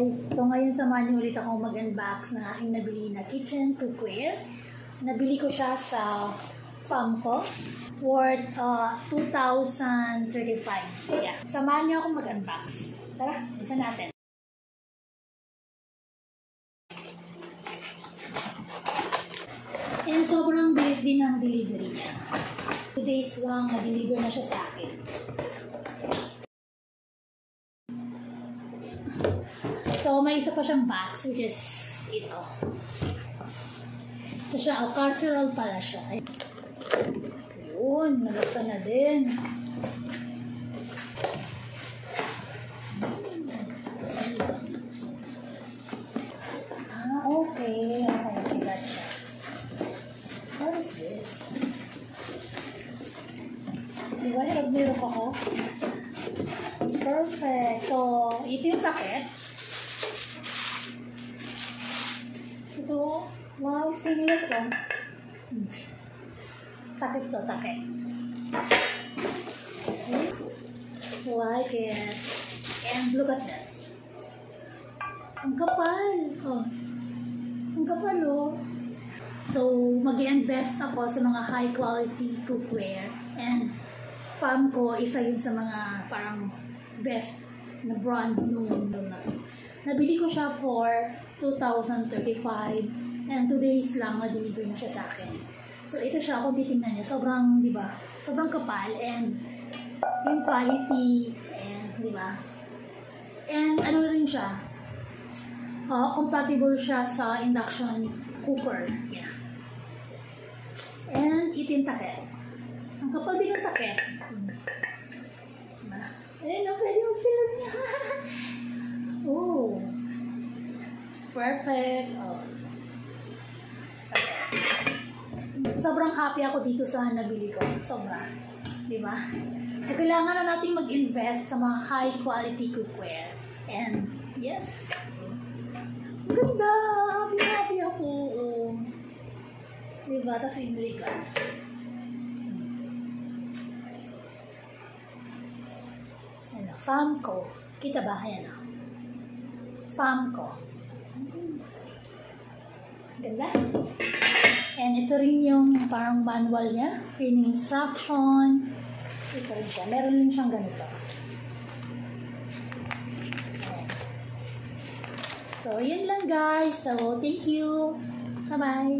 guys! So ngayon samahan niyo ulit akong mag-unbox ng aking nabili na kitchen cookware. Nabili ko siya sa Famco worth 2,035. Yeah. Samahan niyo akong mag-unbox. Tara, isa natin. And sobrang bilis din ang delivery niya. 2 days lang na-deliver na siya sa akin. So, may isa pa siyang box, which is ito. Ito siya, casserole pala siya. Yun, nalagsan na din. Okay. Okay, gotcha. What is this? Diba, hirap-hirap ako? Perfect. So, ito yung takip. Ito, wow, stainless oh. Takip to, takip. Okay. Like it. And look at that. Ang kapal. Oh. Ang kapal oh. So, mag-i-invest ako sa mga high quality cookware. And Famco, isa yun sa mga parang best na brand noon. Nabili ko siya for 2,035 and 2 days lang na-deliver na siya sa akin. So ito siya, kung titingnan niyo, sobrang, di ba, sobrang kapal and yung quality and, di ba, and ano rin siya, compatible siya sa induction cooker. Yeah. And ito yung takip. Ang kapal din yung takip. Ayun na, pwede mag-film niya. Oh. Perfect. Oh. Sobrang happy ako dito sa nabili ko. Sobra. Diba? So, kailangan na natin mag-invest sa mga high quality cookware. And, yes. Ganda! Happy ako. Oh. Diba? Tapos inili ka. Famco. Kita ba? Ayan o. Famco. Ganda. And ito rin yung parang manual niya. Cleaning instruction. Ito rin siya. Meron rin siyang ganito. So, yun lang guys. So, thank you. Bye-bye.